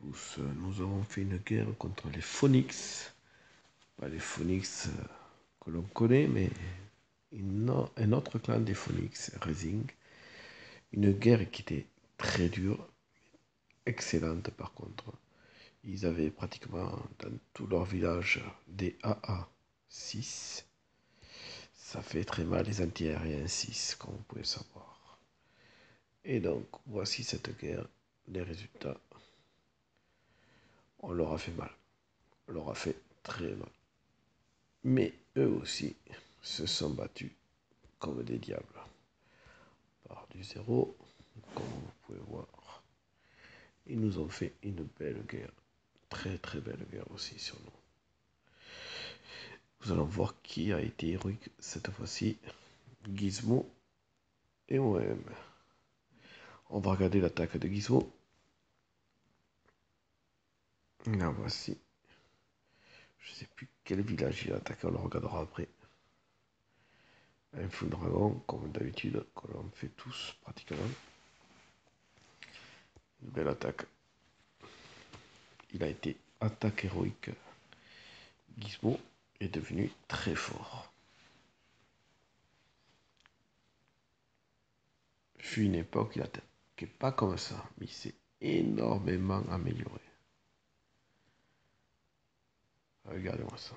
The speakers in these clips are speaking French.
tous, nous avons fait une guerre contre les Phonix. Pas les Phonix que l'on connaît, mais un autre clan des Phonix, Rising. Une guerre qui était très dure, excellente par contre. Ils avaient pratiquement dans tout leur village des AA-6. Ça fait très mal les anti-aériens 6, comme vous pouvez savoir. Et donc, voici cette guerre, les résultats. On leur a fait mal. On leur a fait très mal. Mais eux aussi se sont battus comme des diables. Par du zéro, comme vous pouvez voir. Ils nous ont fait une belle guerre. Très très belle guerre aussi sur nous. Nous allons voir qui a été héroïque cette fois-ci. Gizmo et moi-même. On va regarder l'attaque de Gizmo. La voici. Je ne sais plus quel village il a attaqué, on le regardera après. Un fou dragon, comme d'habitude, que l'on fait tous pratiquement. Une belle attaque. Il a été attaque héroïque. Gizmo est devenu très fort. Fut une époque, il attaquait pas comme ça, mais il s'est énormément amélioré. Regardez-moi ça.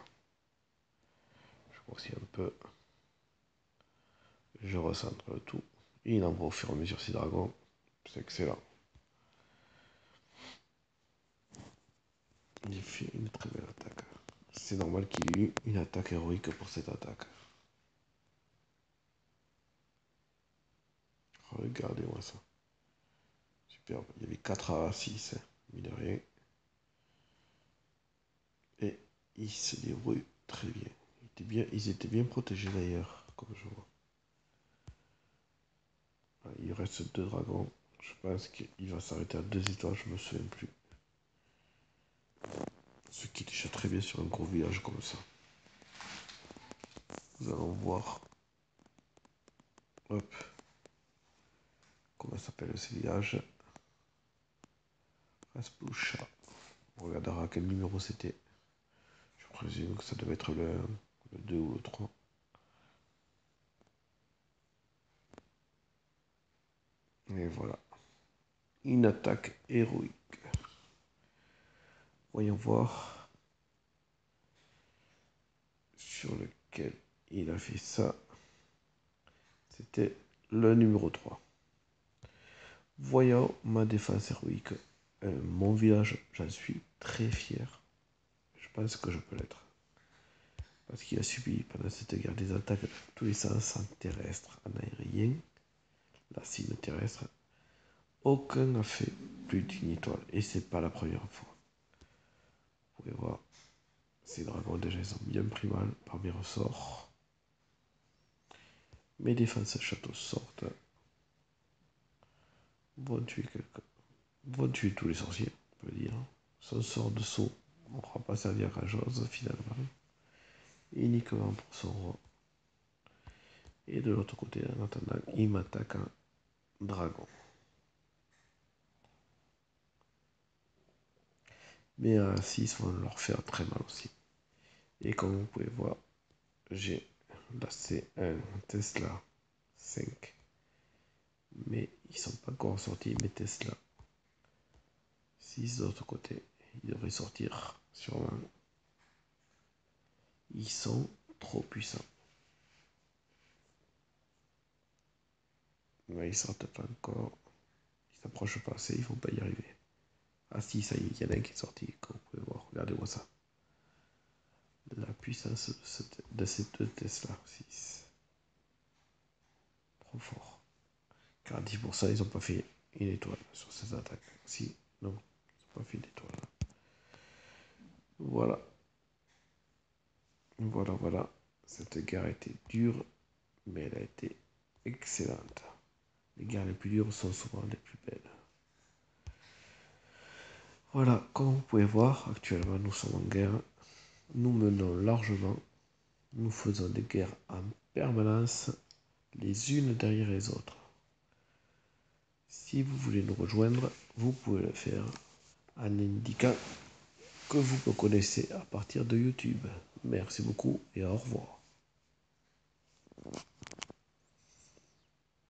Je grossis un peu. Je recentre le tout. Et il envoie au fur et à mesure ses dragons. C'est excellent. Il fait une très belle attaque. C'est normal qu'il ait eu une attaque héroïque pour cette attaque. Regardez-moi ça. Superbe. Il y avait 4 à 6, hein, mine de rien. Et il se débrouille très bien. Ils étaient bien protégés d'ailleurs, comme je vois. Il reste 2 dragons. Je pense qu'il va s'arrêter à 2 étoiles, je me souviens plus. Ce qui est déjà très bien sur un gros village comme ça. Nous allons voir. Hop. Comment s'appelle ce village? Raspoucha. On regardera quel numéro c'était. Je présume que ça devait être le 2 ou le 3. Et voilà. Une attaque héroïque. Voyons voir sur lequel il a fait ça. C'était le numéro 3. Voyons ma défense héroïque. Mon village, j'en suis très fier. Je pense que je peux l'être. Parce qu'il a subi pendant cette guerre des attaques de tous les sens, en terrestre, en aérien, la cible terrestre. Aucun n'a fait plus d'une étoile. Et c'est pas la première fois. Vous pouvez voir. Ces dragons déjà ils ont bien pris mal par mes ressorts. Mes défenses château sortent. Vont tuer tous les sorciers, on peut dire. Son sort de saut ne pourra pas servir à grand chose finalement. Uniquement pour son roi. Et de l'autre côté, en attendant, il m'attaque un dragon. Mais à 6 vont leur faire très mal aussi. Et comme vous pouvez voir, j'ai là c'est un Tesla 5. Mais ils sont pas encore sortis mes Tesla 6 de l'autre côté. Ils devraient sortir sûrement. Ils sont trop puissants. Mais ils sortent pas encore. Ils s'approchent pas assez, ils vont pas y arriver. Ah si, ça y est, il y en a un qui est sorti, comme vous pouvez voir. Regardez-moi ça. La puissance de ces deux Tesla 6. Trop fort. Car 10%, ils n'ont pas fait une étoile sur ces attaques. Si, non, ils n'ont pas fait une étoile. Voilà. Voilà. Cette guerre a été dure, mais elle a été excellente. Les guerres les plus dures sont souvent les plus belles. Voilà, comme vous pouvez voir, actuellement nous sommes en guerre. Nous menons largement. Nous faisons des guerres en permanence, les unes derrière les autres. Si vous voulez nous rejoindre, vous pouvez le faire en indiquant que vous me connaissez à partir de YouTube. Merci beaucoup et au revoir.